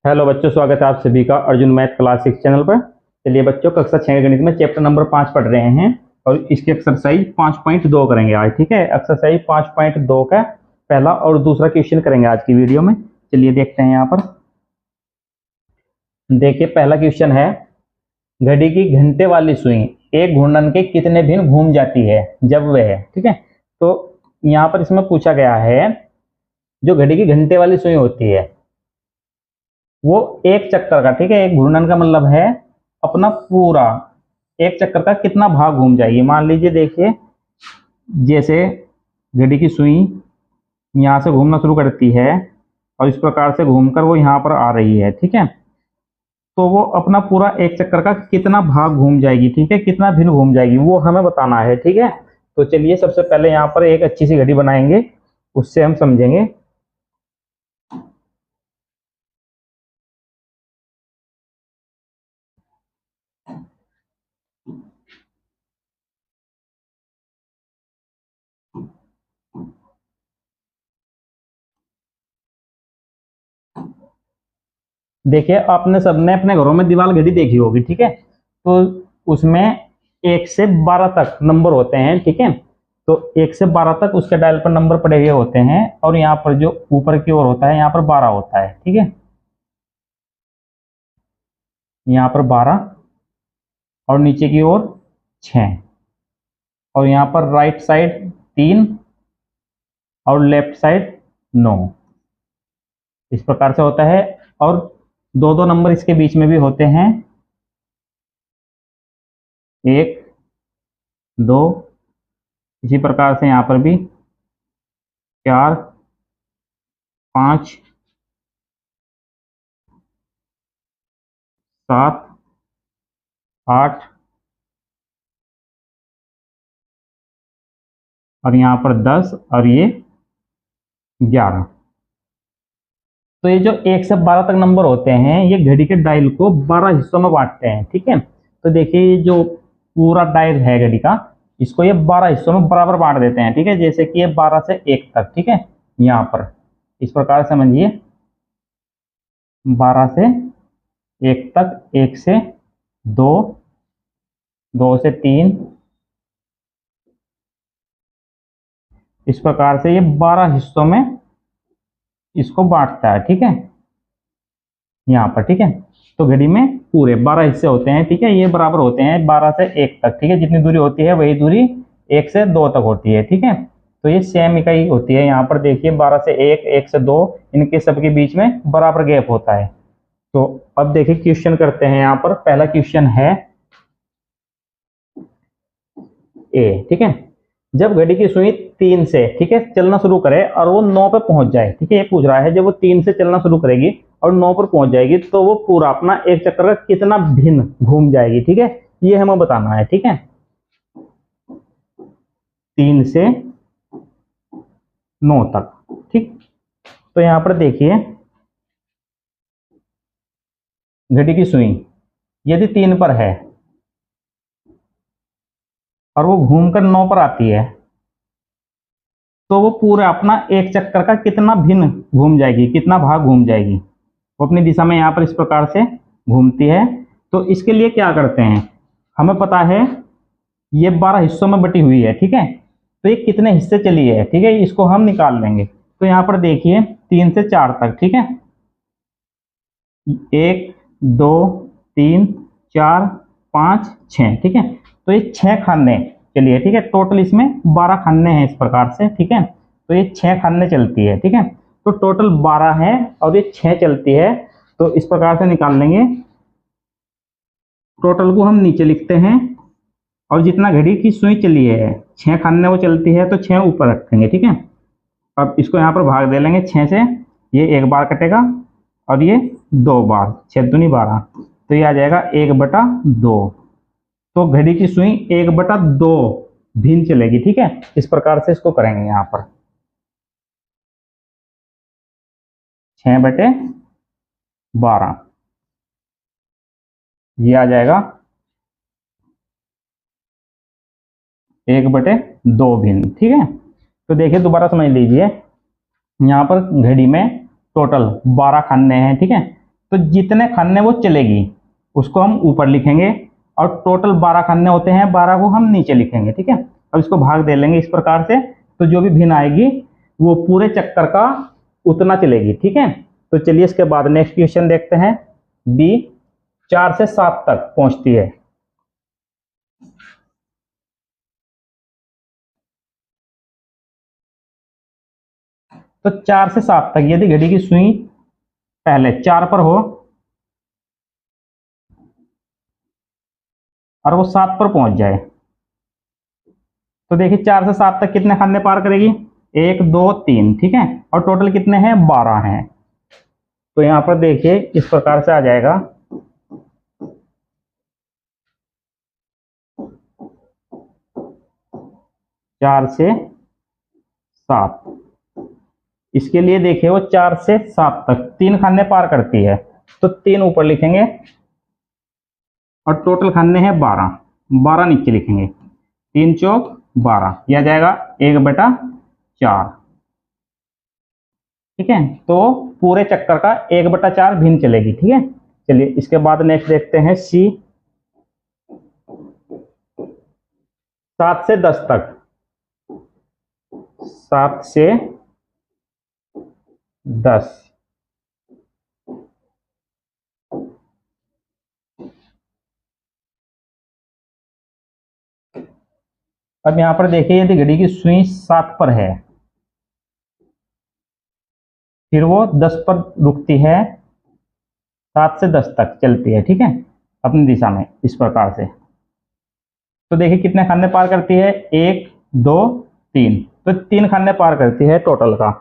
Hello बच्चों, स्वागत है आप सभी का अर्जुन मैथ क्लास 6 चैनल पर। चलिए बच्चों, कक्षा 6 गणित में चैप्टर नंबर 5 पढ़ रहे हैं और इसकी एक्सरसाइज 5.2 करेंगे आज। ठीक है, एक्सरसाइज 5.2 का पहला और दूसरा क्वेश्चन करेंगे आज की वीडियो में। चलिए देखते हैं यहाँ पर। देखिए, पहला क्वेश्चन है, घड़ी की घंटे वाली सुई एक घूर्णन के कितने भिन्न घूम जाती है जब वह। ठीक है, तो यहाँ पर इसमें पूछा गया है, जो घड़ी की घंटे वाली सुई होती है वो एक चक्कर का, ठीक है, एक घूर्णन का मतलब है अपना पूरा एक चक्कर का कितना भाग घूम जाएगी। मान लीजिए, देखिए, जैसे घड़ी की सुई यहाँ से घूमना शुरू करती है और इस प्रकार से घूमकर वो यहाँ पर आ रही है। ठीक है, तो वो अपना पूरा एक चक्कर का कितना भाग घूम जाएगी, ठीक है, कितना भिन्न घूम जाएगी, वो हमें बताना है। ठीक है, तो चलिए सबसे पहले यहाँ पर एक अच्छी सी घड़ी बनाएंगे, उससे हम समझेंगे। देखिए, आपने सबने अपने घरों में दीवार घड़ी देखी होगी। ठीक है, तो उसमें 1 से 12 तक नंबर होते हैं। ठीक है, तो 1 से 12 तक उसके डायल पर नंबर पड़े हुए होते हैं और यहाँ पर जो ऊपर की ओर होता है यहाँ पर 12 होता है। ठीक है, यहाँ पर 12 और नीचे की ओर 6 और यहाँ पर राइट साइड 3 और लेफ्ट साइड 9, इस प्रकार से होता है। और दो दो नंबर इसके बीच में भी होते हैं, 1 2, इसी प्रकार से यहाँ पर भी 4 5 7 8 और यहाँ पर 10 और ये 11। तो ये जो 1 से 12 तक नंबर होते हैं ये घड़ी के डायल को 12 हिस्सों में बांटते हैं। ठीक है, तो देखिए, ये जो पूरा डायल है घड़ी का, इसको ये 12 हिस्सों में बराबर बांट देते हैं। ठीक है, जैसे कि ये 12 से 1 तक, ठीक है, यहाँ पर इस प्रकार समझिए, 12 से 1 तक, 1 से 2, 2 से 3, इस प्रकार से ये 12 हिस्सों में इसको बांटता है। ठीक है, यहाँ पर। ठीक है, तो घड़ी में पूरे 12 हिस्से होते हैं। ठीक है, ये बराबर होते हैं 12 से 1 तक। ठीक है, जितनी दूरी होती है वही दूरी 1 से 2 तक होती है। ठीक है, तो ये सेम इकाई होती है। यहाँ पर देखिए, 12 से 1, 1 से 2, इनके सबके बीच में बराबर गैप होता है। तो अब देखिए क्वेश्चन करते हैं। यहाँ पर पहला क्वेश्चन है ए। ठीक है, जब घड़ी की सुई 3 से, ठीक है, चलना शुरू करे और वो 9 पे पहुंच जाए। ठीक है, ये पूछ रहा है, जब वो 3 से चलना शुरू करेगी और 9 पर पहुंच जाएगी तो वो पूरा अपना एक चक्कर का कितना भिन्न घूम जाएगी। ठीक है, ये हमें बताना है। ठीक है, 3 से 9 तक। ठीक, तो यहां पर देखिए, घड़ी की सुई यदि 3 पर है और वो घूमकर 9 पर आती है तो वो पूरा अपना एक चक्कर का कितना भिन्न घूम जाएगी, कितना भाग घूम जाएगी। वो अपनी दिशा में यहाँ पर इस प्रकार से घूमती है। तो इसके लिए क्या करते हैं, हमें पता है ये 12 हिस्सों में बटी हुई है। ठीक है, तो ये कितने हिस्से चली है, ठीक है, इसको हम निकाल लेंगे। तो यहाँ पर देखिए, 3 से 4 तक। ठीक है, 1 2 3 4 5 6। ठीक है, तो ये 6 खाने चलिए। ठीक है, टोटल इसमें 12 खाने हैं इस प्रकार से। ठीक है, तो ये 6 खाने चलती है। ठीक है, तो टोटल 12 है और ये 6 चलती है, तो इस प्रकार से निकाल लेंगे। टोटल को हम नीचे लिखते हैं और जितना घड़ी की सुई चली है 6 खाने वो चलती है, तो 6 ऊपर रखेंगे। ठीक है, अब इसको यहाँ पर भाग दे लेंगे 6 से, ये 1 बार कटेगा और ये 2 बार, 6 दूनी 12, तो ये आ जाएगा 1/2। तो घड़ी की सुई 1/2 भिन्न चलेगी। ठीक है, इस प्रकार से इसको करेंगे। यहाँ पर 6/12, ये आ जाएगा 1/2 भिन्न। ठीक है, तो देखिए दोबारा समझ लीजिए, यहाँ पर घड़ी में टोटल 12 खाने हैं। ठीक है, तो जितने खाने वो चलेगी उसको हम ऊपर लिखेंगे, और टोटल 12 खाने होते हैं, 12 को हम नीचे लिखेंगे। ठीक है, अब इसको भाग दे लेंगे इस प्रकार से, तो जो भी भिन्न आएगी वो पूरे चक्कर का उतना चलेगी। ठीक है, तो चलिए इसके बाद नेक्स्ट क्वेश्चन देखते हैं। बी 4 से 7 तक पहुंचती है। तो 4 से 7 तक यदि घड़ी की सुई पहले 4 पर हो और वो 7 पर पहुंच जाए, तो देखिए 4 से 7 तक कितने खाने पार करेगी, 1 2 3। ठीक है, और टोटल कितने हैं, 12 हैं। तो यहां पर देखिए इस प्रकार से आ जाएगा, 4 से 7। इसके लिए देखिए वो 4 से 7 तक 3 खाने पार करती है, तो 3 ऊपर लिखेंगे, और टोटल खाने हैं 12, 12 नीचे लिखेंगे। 3 चौक 12, यह आ जाएगा 1/4। ठीक है, तो पूरे चक्कर का 1/4 भिन्न चलेगी। ठीक है, चलिए इसके बाद नेक्स्ट देखते हैं सी 7 से 10 तक। 7 से 10, अब यहां पर देखिए यदि घड़ी की सुई 7 पर है, फिर वो 10 पर रुकती है, 7 से 10 तक चलती है। ठीक है, अपनी दिशा में इस प्रकार से। तो देखिए कितने खाने पार करती है, 1 2 3, तो 3 खाने पार करती है टोटल का।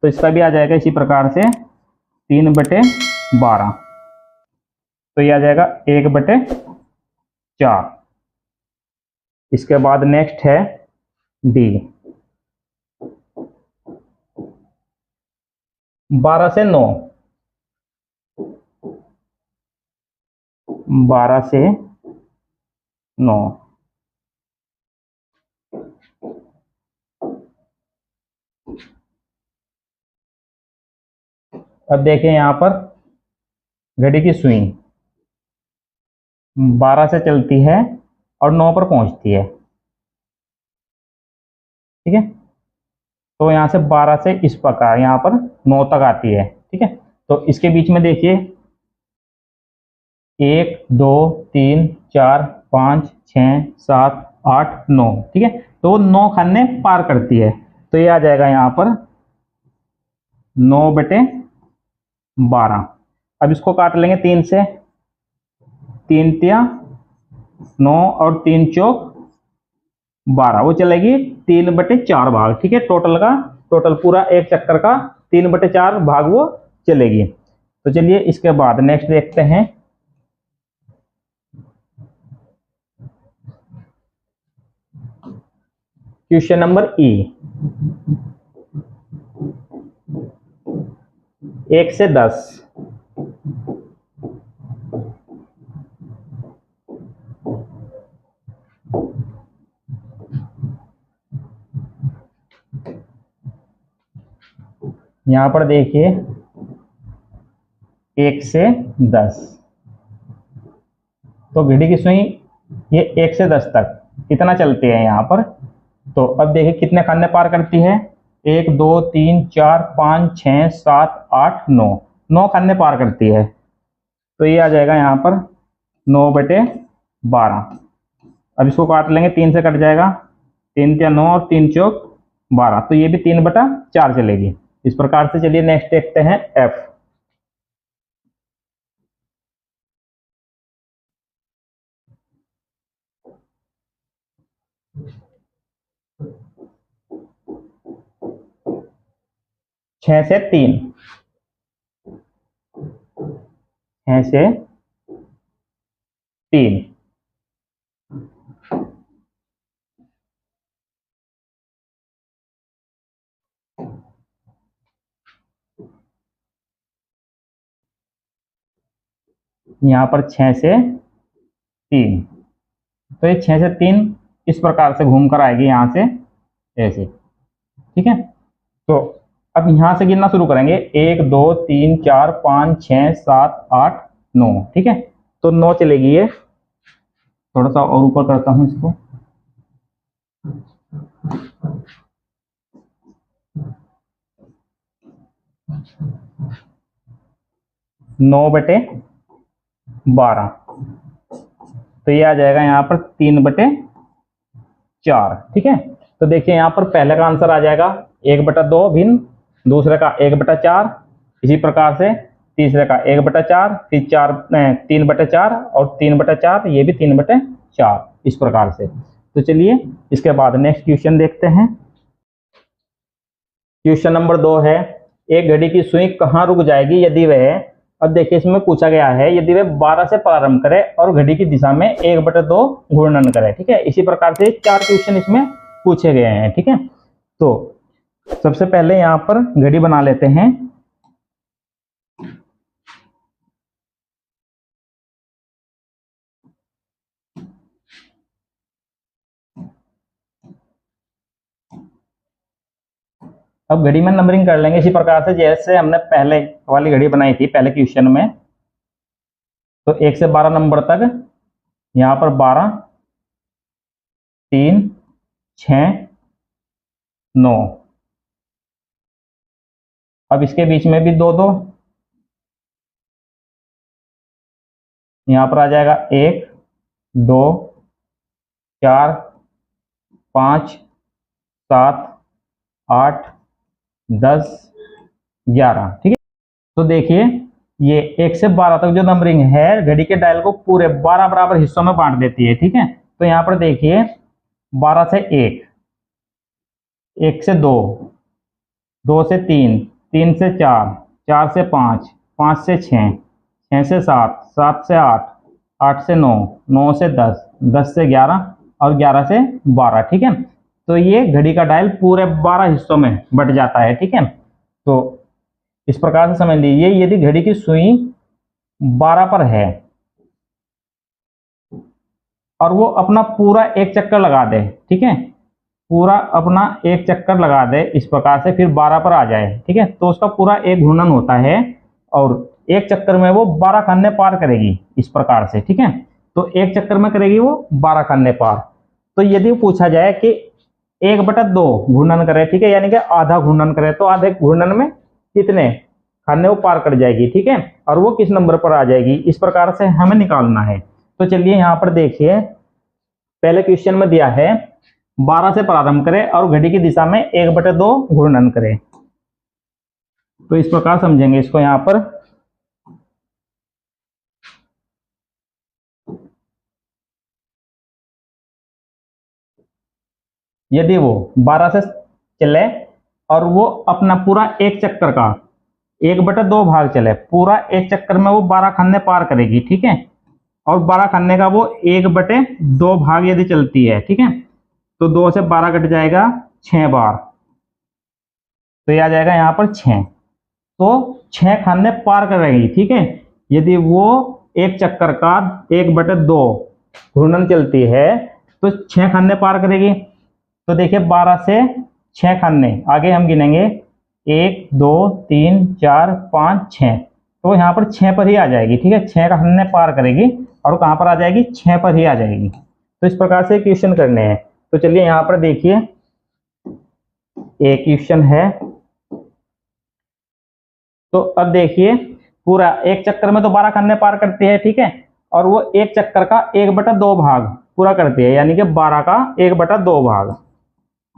तो इसका भी आ जाएगा इसी प्रकार से 3/12, तो ये आ जाएगा 1/4। इसके बाद नेक्स्ट है डी 12 से 9। 12 से 9, अब देखिए यहां पर घड़ी की सुई 12 से चलती है और 9 पर पहुंचती है। ठीक है, तो यहां से 12 से इस प्रकार यहां पर 9 तक आती है। ठीक है, तो इसके बीच में देखिए 1 2 3 4 5 6 7 8 9। ठीक है, तो 9 खाने पार करती है, तो ये आ जाएगा यहां पर 9/12। अब इसको काट लेंगे 3 से, 3 तिया 9 और 3 चौक 12, वो चलेगी 3/4 भाग। ठीक है, टोटल का, टोटल पूरा एक चक्कर का 3/4 भाग वो चलेगी। तो चलिए इसके बाद नेक्स्ट देखते हैं क्वेश्चन नंबर ई 1 से 10। यहां पर देखिए 1 से 10, तो घड़ी की सुई ये 1 से 10 तक कितना चलती है यहाँ पर। तो अब देखिए कितने खाने पार करती है, 1 2 3 4 5 6 7 8 9, 9 खाने पार करती है। तो ये आ जाएगा यहाँ पर 9/12। अब इसको काट लेंगे, 3 से कट जाएगा, 3 तिया 9 और 3 चौक 12, तो ये भी 3/4 चलेगी इस प्रकार से। चलिए नेक्स्ट देखते हैं एफ 6 से 3। 6 से 3, यहाँ पर 6 से 3, तो ये 6 से 3 इस प्रकार से घूम कर आएगी यहाँ से ऐसे। ठीक है, तो अब यहां से गिनना शुरू करेंगे, 1 2 3 4 5 6 7 8 9, ठीक है। तो 9 चलेगी ये, थोड़ा सा और ऊपर करता हूं इसको, 9/12, तो ये आ जाएगा यहाँ पर 3/4, ठीक है। तो देखिए यहाँ पर पहले का आंसर आ जाएगा 1/2 भिन्न, दूसरे का 1/4, इसी प्रकार से तीसरे का 1/4, फिर 3/4 और 3/4, ये भी 3/4, इस प्रकार से। तो चलिए इसके बाद नेक्स्ट क्वेश्चन देखते हैं। क्वेश्चन नंबर 2 है, एक घड़ी की सुई कहाँ रुक जाएगी यदि वह, अब देखिए इसमें पूछा गया है यदि वह 12 से प्रारंभ करे और घड़ी की दिशा में 1/2 घूर्णन करे, ठीक है। इसी प्रकार से 4 क्वेश्चन इसमें पूछे गए हैं, ठीक है। तो सबसे पहले यहाँ पर घड़ी बना लेते हैं। अब घड़ी में नंबरिंग कर लेंगे इसी प्रकार से जैसे हमने पहले वाली घड़ी बनाई थी पहले क्वेश्चन में। तो 1 से 12 नंबर तक, यहाँ पर 12 3 6 9, अब इसके बीच में भी 2 2, यहाँ पर आ जाएगा 1 2 4 5 7 8 10 11, ठीक है। तो देखिए ये 1 से 12 तक जो नंबरिंग है घड़ी के डायल को पूरे 12 बराबर हिस्सों में बांट देती है, ठीक है। तो यहाँ पर देखिए 12 से 1, 1 से 2, 2 से 3, 3 से 4, 4 से 5, 5 से 6, 6 से 7, 7 से 8, 8 से 9, 9 से 10, 10 से 11 और 11 से 12, ठीक है। तो ये घड़ी का डायल पूरे 12 हिस्सों में बट जाता है, ठीक है। तो इस प्रकार से समझ लीजिए यदि घड़ी की सुई 12 पर है और वो अपना पूरा एक चक्कर लगा दे, ठीक है, पूरा अपना एक चक्कर लगा दे इस प्रकार से, फिर 12 पर आ जाए, ठीक है, तो उसका पूरा एक घूर्णन होता है और एक चक्कर में वो 12 खाने पार करेगी इस प्रकार से, ठीक है। तो एक चक्कर में करेगी वो 12 खाने पार। तो यदि पूछा जाए कि 1/2 घूर्णन करे, ठीक है, यानी कि आधा घूर्णन करे, तो आधे घूर्णन में कितने खाने वो पार कर जाएगी, ठीक है, और वो किस नंबर पर आ जाएगी, इस प्रकार से हमें निकालना है। तो चलिए यहाँ पर देखिए पहले क्वेश्चन में दिया है 12 से प्रारंभ करें और घड़ी की दिशा में 1/2 घूर्णन करें। तो इस प्रकार समझेंगे इसको, यहाँ पर यदि वो 12 से चले और वो अपना पूरा एक चक्कर का 1/2 भाग चले, पूरा एक चक्कर में वो 12 खाने पार करेगी, ठीक है, और 12 खाने का वो 1/2 भाग यदि चलती है, ठीक है, तो 2 से 12 कट जाएगा 6 बार, तो ये आ जाएगा यहाँ पर 6। तो 6 खाने पार करेगी, ठीक है, यदि वो एक चक्कर का 1/2 घूर्णन चलती है तो 6 खाने पार करेगी। तो देखिए 12 से 6 खाने आगे हम गिनेंगे 1 2 3 4 5 6, तो यहाँ पर 6 पर ही आ जाएगी, ठीक है, 6 खाने पार करेगी और कहाँ पर आ जाएगी, 6 पर ही आ जाएगी। तो इस प्रकार से क्वेश्चन करने हैं। तो चलिए यहाँ पर देखिए एक क्वेश्चन है। तो अब देखिए पूरा एक चक्कर में तो 12 खाने पार करती है, ठीक है, और वो एक चक्कर का 1/2 भाग पूरा करती है, यानी कि 12 का 1/2 भाग,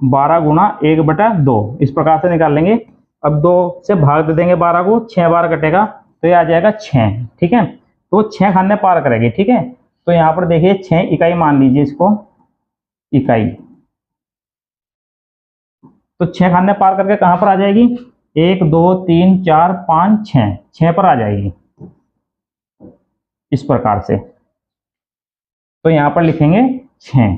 12 गुणा 1/2 इस प्रकार से निकाल लेंगे। अब 2 से भाग दे देंगे 12 को, 6 बार कटेगा तो ये आ जाएगा 6, ठीक है, तो वो 6 खाने पार करेगी, ठीक है। तो यहाँ पर देखिए 6 इकाई मान लीजिए इसको, इकाई, तो 6 खाने पार करके कहाँ पर आ जाएगी, 1 2 3 4 5 6, 6 पर आ जाएगी इस प्रकार से। तो यहाँ पर लिखेंगे 6,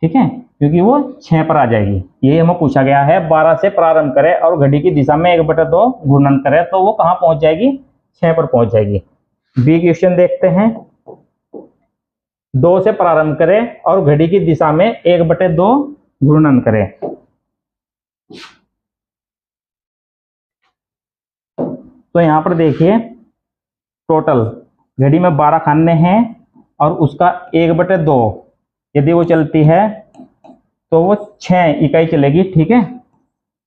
ठीक है, क्योंकि वो 6 पर आ जाएगी। यही हमें पूछा गया है 12 से प्रारंभ करें और घड़ी की दिशा में 1/2 घूर्णन करें, तो वो कहाँ पहुंच जाएगी, 6 पर पहुंच जाएगी। बी क्वेश्चन देखते हैं। 2 से प्रारंभ करें और घड़ी की दिशा में 1/2 घूर्णन करें। तो यहाँ पर देखिए टोटल घड़ी में 12 खाने हैं और उसका 1/2 यदि वो चलती है तो वो 6 इकाई चलेगी, ठीक है।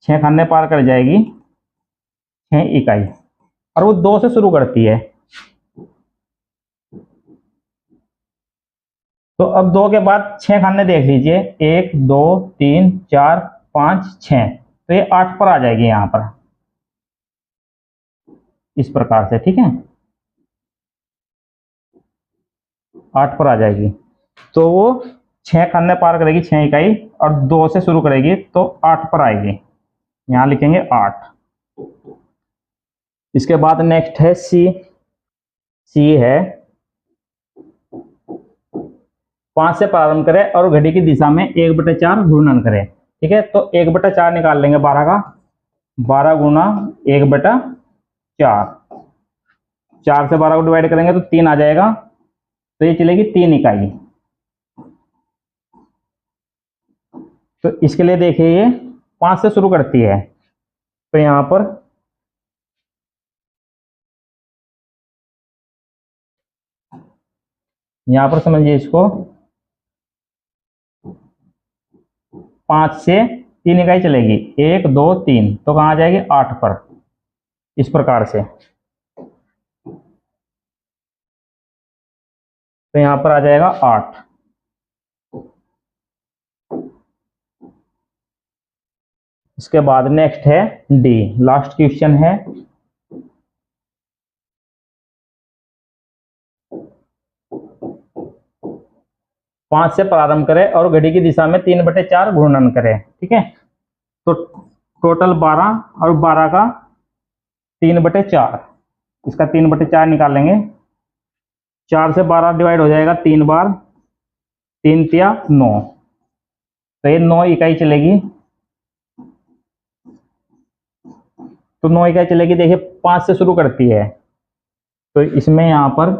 6 खाने पार कर जाएगी, 6 इकाई, और वो 2 से शुरू करती है। तो अब 2 के बाद 6 खाने देख लीजिए, 1 2 3 4 5 6, तो ये 8 पर आ जाएगी यहाँ पर, इस प्रकार से, ठीक है। 8 पर आ जाएगी, तो वो 6 खाने पार करेगी, 6 इकाई, और 2 से शुरू करेगी तो 8 पर आएगी। यहाँ लिखेंगे 8। इसके बाद नेक्स्ट है सी। सी है 5 से प्रारंभ करें और घड़ी की दिशा में 1/4 घूर्णन करें, ठीक है। तो 1/4 निकाल लेंगे 12 का, 12 गुना 1/4, 4 से 12 को डिवाइड करेंगे तो 3 आ जाएगा, तो ये चलेगी 3 इकाई। तो इसके लिए देखिए ये 5 से शुरू करती है, तो यहां पर समझिए इसको, 5 से 3 इकाई चलेगी, 1 2 3, तो कहां आ जाएगी 8 पर, इस प्रकार से। तो यहां पर आ जाएगा 8। इसके बाद नेक्स्ट है डी, लास्ट क्वेश्चन है। पांच से प्रारंभ करें और घड़ी की दिशा में 3/4 घूर्णन करें, ठीक है। तो टोटल 12 और 12 का 3/4, इसका 3/4 निकालेंगे। 4 से 12 डिवाइड हो जाएगा 3 बार, 3 तिया 9, तो ये 9 इकाई चलेगी। तो 9 इकाई चलेगी, देखिए 5 से शुरू करती है, तो इसमें यहां पर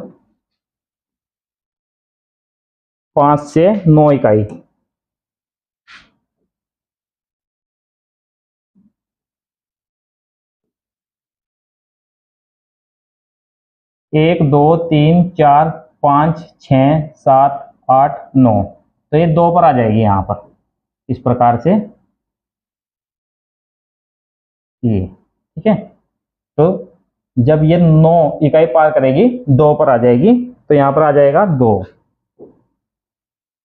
5 से 9 इकाई, 1 2 3 4 5 6 7 8 9, तो ये 2 पर आ जाएगी यहां पर, इस प्रकार से ये, ठीक है। तो जब ये 9 इकाई पार करेगी 2 पर आ जाएगी, तो यहां पर आ जाएगा 2।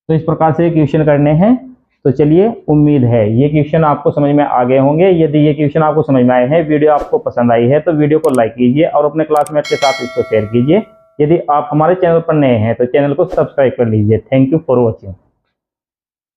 तो इस प्रकार से क्वेश्चन करने हैं। तो चलिए, उम्मीद है ये क्वेश्चन आपको समझ में आ गए होंगे। यदि ये क्वेश्चन आपको समझ में आए हैं, वीडियो आपको पसंद आई है, तो वीडियो को लाइक कीजिए और अपने क्लासमेट के साथ इसको शेयर कीजिए। यदि आप हमारे चैनल पर नए हैं तो चैनल को सब्सक्राइब कर लीजिए। Thank you for watching.